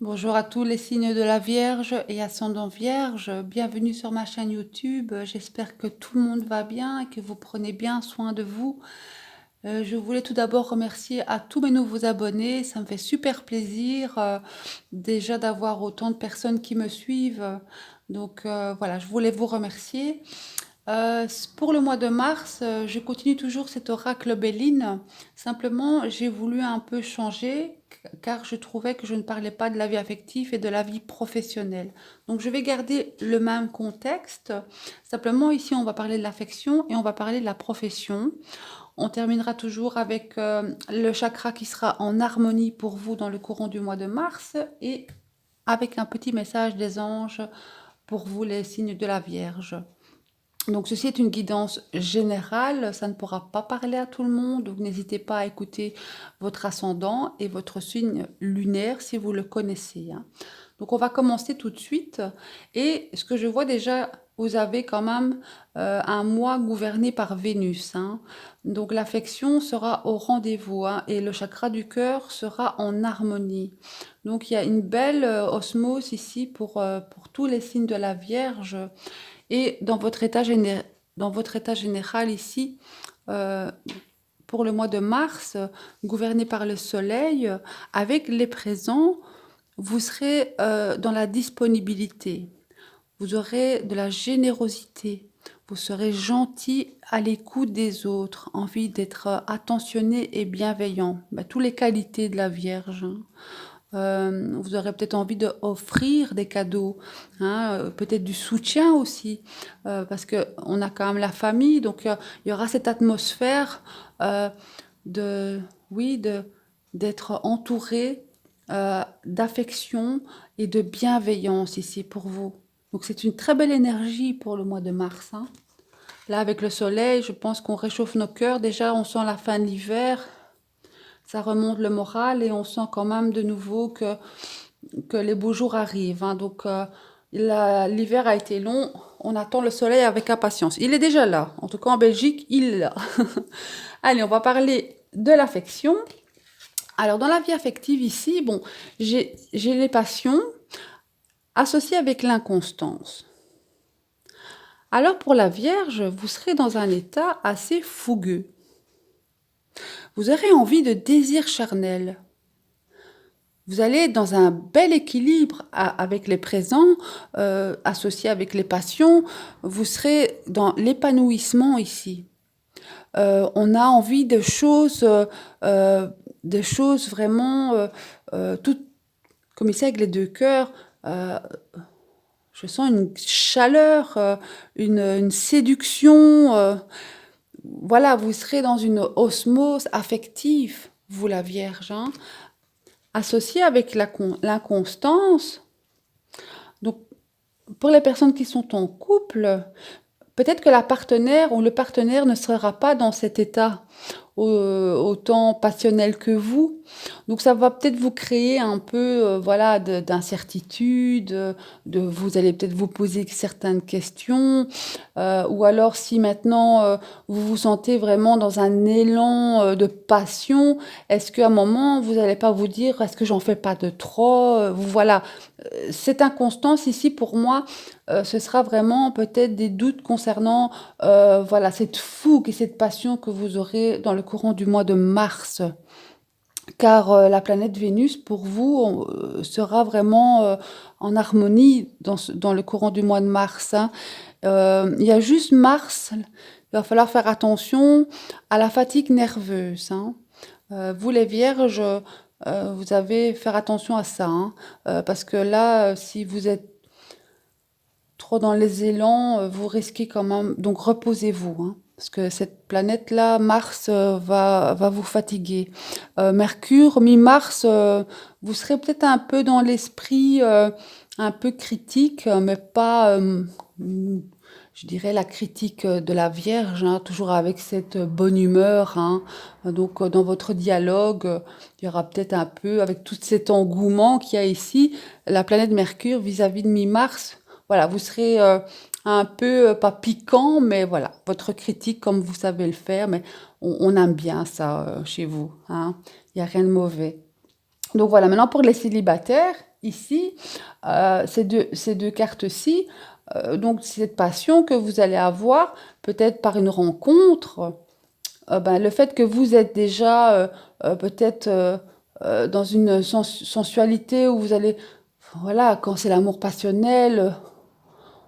Bonjour à tous les signes de la Vierge et ascendant Vierge. Bienvenue sur ma chaîne YouTube. J'espère que tout le monde va bien et que vous prenez bien soin de vous. Je voulais tout d'abord remercier à tous mes nouveaux abonnés. Ça me fait super plaisir déjà d'avoir autant de personnes qui me suivent. Donc voilà, je voulais vous remercier. Pour le mois de mars, je continue toujours cet oracle Béline. Simplement, j'ai voulu un peu changer car je trouvais que je ne parlais pas de la vie affective et de la vie professionnelle. Donc, je vais garder le même contexte. Simplement, ici, on va parler de l'affection et on va parler de la profession. On terminera toujours avec le chakra qui sera en harmonie pour vous dans le courant du mois de mars et avec un petit message des anges pour vous, les signes de la Vierge. Donc ceci est une guidance générale, ça ne pourra pas parler à tout le monde, donc n'hésitez pas à écouter votre ascendant et votre signe lunaire si vous le connaissez, hein. Donc on va commencer tout de suite et ce que je vois déjà, vous avez quand même un mois gouverné par Vénus, hein. Donc l'affection sera au rendez-vous, hein, et le chakra du cœur sera en harmonie. Donc il y a une belle osmose ici pour tous les signes de la Vierge. Et dans votre état général ici, euh, pour le mois de mars, gouverné par le soleil, avec les présents, vous serez dans la disponibilité, vous aurez de la générosité, vous serez gentil à l'écoute des autres, envie d'être attentionné et bienveillant. Ben, toutes les qualités de la Vierge, hein. Vous aurez peut-être envie d'offrir des cadeaux, hein, peut-être du soutien aussi, parce qu'on a quand même la famille, donc il y aura cette atmosphère de, oui, d'être entouré d'affection et de bienveillance ici pour vous. Donc c'est une très belle énergie pour le mois de mars, hein. Là, avec le soleil, je pense qu'on réchauffe nos cœurs. Déjà, on sent la fin de l'hiver, ça remonte le moral et on sent quand même de nouveau que les beaux jours arrivent, hein. Donc l'hiver a été long, on attend le soleil avec impatience. Il est déjà là, en tout cas en Belgique, il est là. Allez, on va parler de l'affection. Alors dans la vie affective ici, bon, j'ai les passions associées avec l'inconstance. Alors pour la Vierge, vous serez dans un état assez fougueux. Vous aurez envie de désir charnel. Vous allez être dans un bel équilibre avec les présents, associé avec les passions. Vous serez dans l'épanouissement ici. On a envie de choses vraiment, toutes, comme ici avec les deux cœurs. Je sens une chaleur, une séduction. Voilà, vous serez dans une osmose affective, vous la Vierge, hein, associée avec l'inconstance. Donc, pour les personnes qui sont en couple, peut-être que la partenaire ou le partenaire ne sera pas dans cet état autant passionnel que vous. Donc ça va peut-être vous créer un peu voilà, d'incertitude, vous allez peut-être vous poser certaines questions, ou alors si maintenant vous vous sentez vraiment dans un élan de passion, est-ce qu'à un moment vous n'allez pas vous dire est-ce que j'en fais pas de trop, voilà. Cette inconstance ici pour moi, ce sera vraiment peut-être des doutes concernant voilà, cette fougue et cette passion que vous aurez dans le courant du mois de mars. Car la planète Vénus, pour vous, sera vraiment en harmonie dans le courant du mois de mars, hein. Il y a juste Mars, il va falloir faire attention à la fatigue nerveuse, hein. Vous les Vierges, vous avez faire attention à ça, hein, parce que là, si vous êtes trop dans les élans, vous risquez quand même. Donc reposez-vous, hein, parce que cette planète-là, Mars, va vous fatiguer. Mercure, mi-mars, vous serez peut-être un peu dans l'esprit, un peu critique, mais pas, je dirais, la critique de la Vierge, hein, toujours avec cette bonne humeur, hein. Donc dans votre dialogue, il y aura peut-être un peu, avec tout cet engouement qu'il y a ici, la planète Mercure vis-à-vis de mi-mars. Voilà, vous serez un peu, pas piquant, mais voilà, votre critique comme vous savez le faire, mais on aime bien ça chez vous, hein. Il n'y a rien de mauvais. Donc voilà, maintenant pour les célibataires, ici, ces deux cartes-ci, donc cette passion que vous allez avoir, peut-être par une rencontre, ben, le fait que vous êtes déjà peut-être dans une sensualité où vous allez, voilà, quand c'est l'amour passionnel,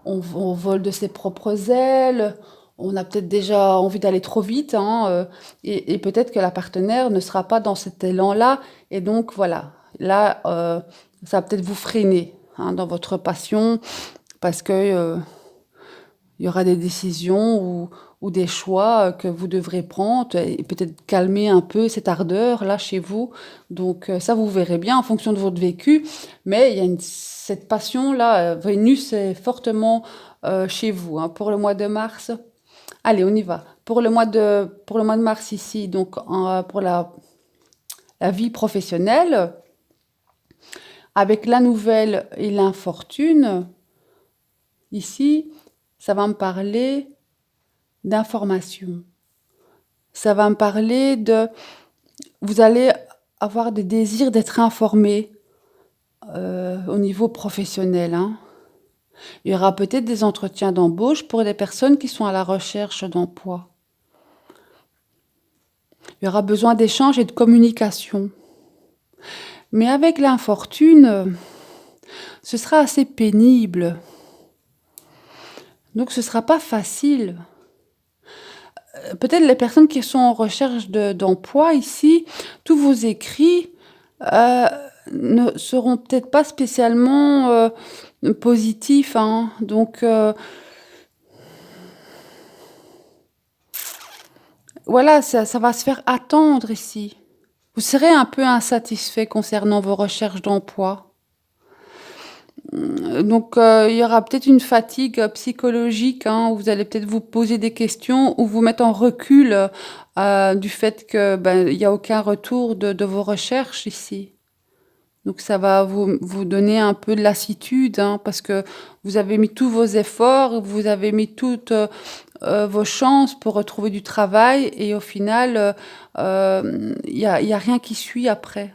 on vole de ses propres ailes, on a peut-être déjà envie d'aller trop vite, hein, et peut-être que la partenaire ne sera pas dans cet élan-là, et donc voilà, là, ça va peut-être vous freiner hein, dans votre passion, parce que il y aura des décisions ou des choix que vous devrez prendre et peut-être calmer un peu cette ardeur là chez vous. Donc ça, vous verrez bien en fonction de votre vécu. Mais il y a cette passion-là, Vénus est fortement chez vous hein, pour le mois de mars. Allez, on y va. Pour le mois de mars ici, donc pour la vie professionnelle, avec la nouvelle et l'infortune, ici, ça va me parler d'information. Ça va me parler de... Vous allez avoir des désirs d'être informé au niveau professionnel. Hein. Il y aura peut-être des entretiens d'embauche pour des personnes qui sont à la recherche d'emploi. Il y aura besoin d'échanges et de communication. Mais avec l'infortune, ce sera assez pénible. Donc ce ne sera pas facile. Peut-être les personnes qui sont en recherche d'emploi ici, tous vos écrits ne seront peut-être pas spécialement positifs. Hein. Donc voilà, ça va se faire attendre ici. Vous serez un peu insatisfait concernant vos recherches d'emploi. Donc, il y aura peut-être une fatigue psychologique, hein, où vous allez peut-être vous poser des questions ou vous mettre en recul du fait que ben, il n'y a aucun retour de vos recherches ici. Donc, ça va vous donner un peu de lassitude, hein, parce que vous avez mis tous vos efforts, vous avez mis toutes vos chances pour retrouver du travail et au final, y a rien qui suit après.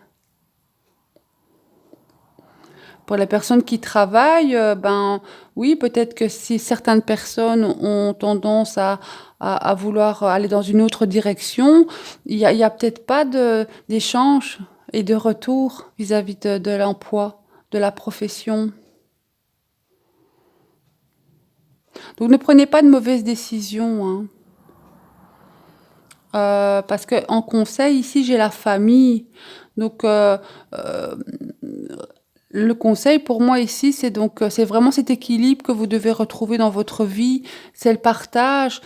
Pour les personnes qui travaillent, ben oui, peut-être que si certaines personnes ont tendance à vouloir aller dans une autre direction, il y a peut-être pas d'échange et de retour vis-à-vis de l'emploi, de la profession. Donc ne prenez pas de mauvaises décisions, hein. Parce que en conseil, ici, j'ai la famille. Donc, le conseil pour moi ici, c'est donc c'est vraiment cet équilibre que vous devez retrouver dans votre vie. C'est le partage,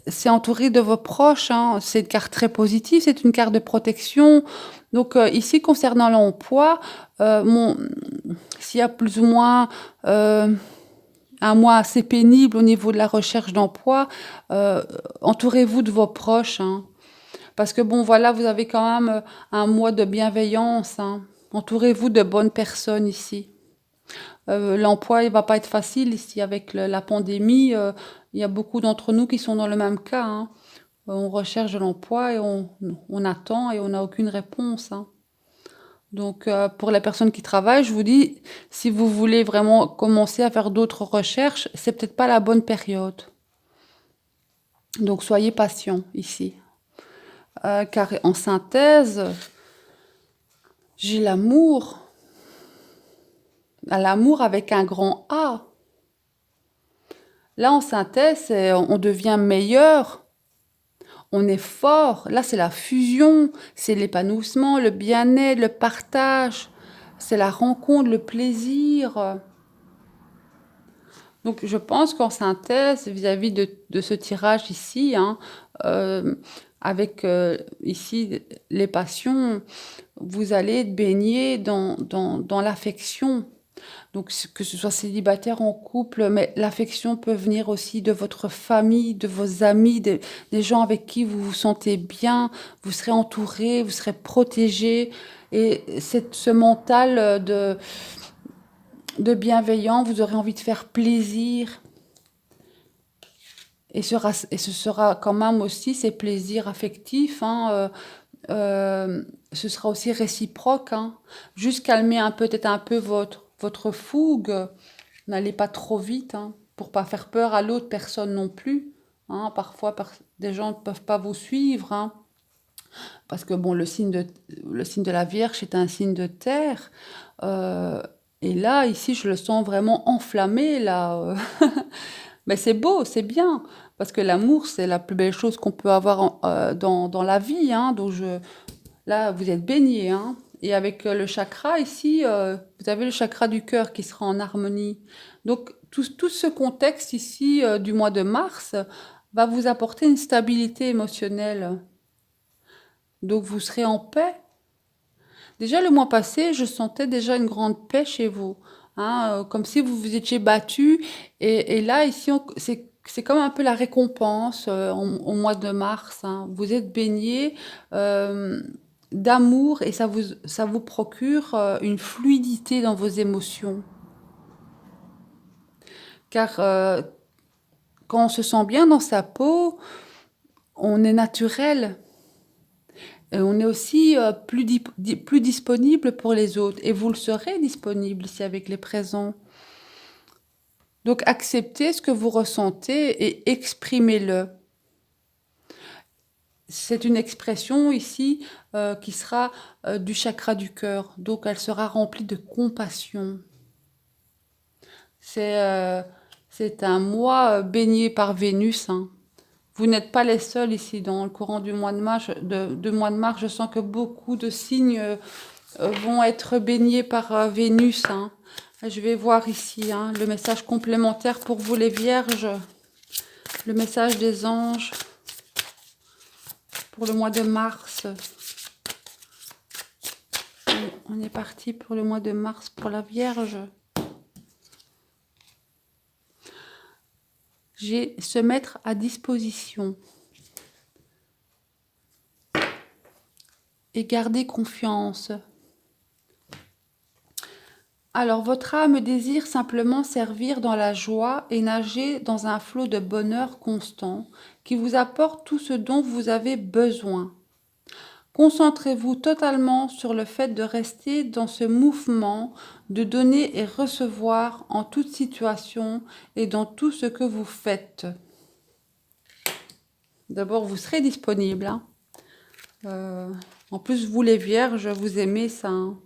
c'est entouré de vos proches. Hein. C'est une carte très positive, c'est une carte de protection. Donc ici, concernant l'emploi, s'il y a plus ou moins un mois assez pénible au niveau de la recherche d'emploi, entourez-vous de vos proches. Hein. Parce que bon, voilà, vous avez quand même un mois de bienveillance. Hein. Entourez-vous de bonnes personnes ici. L'emploi, il va pas être facile ici avec la pandémie. Il y a beaucoup d'entre nous qui sont dans le même cas. Hein. On recherche de l'emploi et on attend et on n'a aucune réponse. Hein. Donc, pour les personnes qui travaillent, je vous dis, si vous voulez vraiment commencer à faire d'autres recherches, c'est peut-être pas la bonne période. Donc, soyez patient ici. Car en synthèse, j'ai l'amour. L'amour avec un grand A. Là, en synthèse, on devient meilleur, on est fort. Là, c'est la fusion, c'est l'épanouissement, le bien-être, le partage, c'est la rencontre, le plaisir. Donc, je pense qu'en synthèse, vis-à-vis de ce tirage ici, hein, avec ici les passions, vous allez être baigné dans l'affection. Donc, que ce soit célibataire en couple, mais l'affection peut venir aussi de votre famille, de vos amis, des gens avec qui vous vous sentez bien, vous serez entouré, vous serez protégé. Et ce mental de bienveillant, vous aurez envie de faire plaisir. Et ce sera quand même aussi ces plaisirs affectifs, hein, ce sera aussi réciproque, hein. Juste calmer peut-être un peu votre fougue. N'allez pas trop vite, hein, pour pas faire peur à l'autre personne non plus, hein. Parfois, des gens ne peuvent pas vous suivre, hein, parce que bon, le signe de la Vierge est un signe de terre. euh, et là, ici, je le sens vraiment enflammé, là. Mais c'est beau, c'est bien, parce que l'amour, c'est la plus belle chose qu'on peut avoir dans la vie, hein. Donc là, vous êtes baigné, hein. Et avec le chakra ici, vous avez le chakra du cœur qui sera en harmonie. Donc tout ce contexte ici du mois de mars va vous apporter une stabilité émotionnelle. Donc vous serez en paix. Déjà le mois passé, je sentais déjà une grande paix chez vous, hein, comme si vous vous étiez battu. Et là, ici, c'est comme un peu la récompense au mois de mars, hein. Vous êtes baigné d'amour et ça vous procure une fluidité dans vos émotions. Car quand on se sent bien dans sa peau, on est naturel. Et on est aussi plus disponible pour les autres. Et vous le serez disponible ici avec les présents. Donc acceptez ce que vous ressentez et exprimez-le. C'est une expression ici qui sera du chakra du cœur. Donc elle sera remplie de compassion. C'est un mois baigné par Vénus, hein. Vous n'êtes pas les seuls ici dans le courant du mois de mars. Mois de mars, je sens que beaucoup de signes vont être baignés par Vénus, hein. Je vais voir ici hein, le message complémentaire pour vous les vierges. Le message des anges pour le mois de mars. On est parti pour le mois de mars pour la Vierge. J'ai se mettre à disposition. Et garder confiance. Alors, votre âme désire simplement servir dans la joie et nager dans un flot de bonheur constant qui vous apporte tout ce dont vous avez besoin. Concentrez-vous totalement sur le fait de rester dans ce mouvement, de donner et recevoir en toute situation et dans tout ce que vous faites. D'abord, vous serez disponible, hein. En plus, vous les vierges, vous aimez ça, hein.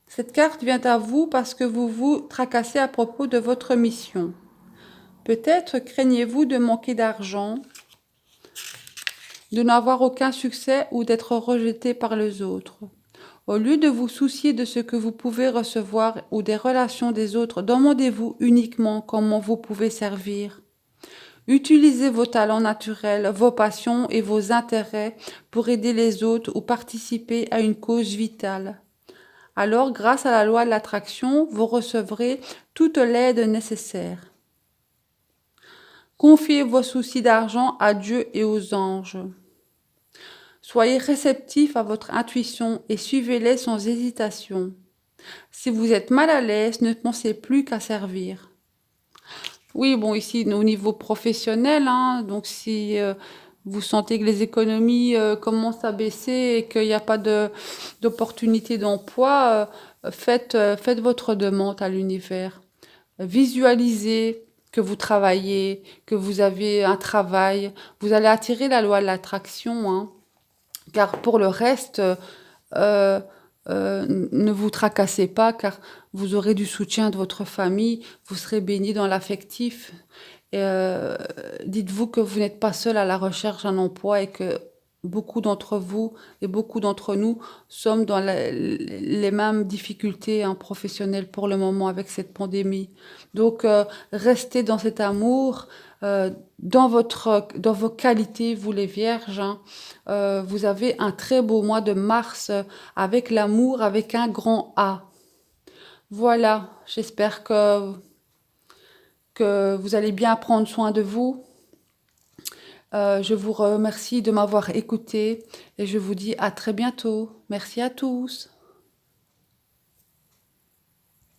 Cette carte vient à vous parce que vous vous tracassez à propos de votre mission. Peut-être craignez-vous de manquer d'argent, de n'avoir aucun succès ou d'être rejeté par les autres. Au lieu de vous soucier de ce que vous pouvez recevoir ou des relations des autres, demandez-vous uniquement comment vous pouvez servir. Utilisez vos talents naturels, vos passions et vos intérêts pour aider les autres ou participer à une cause vitale. Alors, grâce à la loi de l'attraction, vous recevrez toute l'aide nécessaire. Confiez vos soucis d'argent à Dieu et aux anges. Soyez réceptif à votre intuition et suivez-les sans hésitation. Si vous êtes mal à l'aise, ne pensez plus qu'à servir. Oui, bon, ici, au niveau professionnel, hein, donc si vous sentez que les économies commencent à baisser et qu'il n'y a pas d'opportunité d'emploi, faites votre demande à l'univers. Visualisez que vous travaillez, que vous avez un travail. Vous allez attirer la loi de l'attraction, hein. Car pour le reste, ne vous tracassez pas, car vous aurez du soutien de votre famille, vous serez béni dans l'affectif. Dites-vous que vous n'êtes pas seul à la recherche d'un emploi et que beaucoup d'entre vous et beaucoup d'entre nous sommes dans les mêmes difficultés hein, professionnelles pour le moment avec cette pandémie. Donc, restez dans cet amour, dans vos qualités, vous les vierges, hein. Vous avez un très beau mois de mars avec l'amour, avec un grand A. Voilà, j'espère que vous allez bien prendre soin de vous. Je vous remercie de m'avoir écouté et je vous dis à très bientôt. Merci à tous.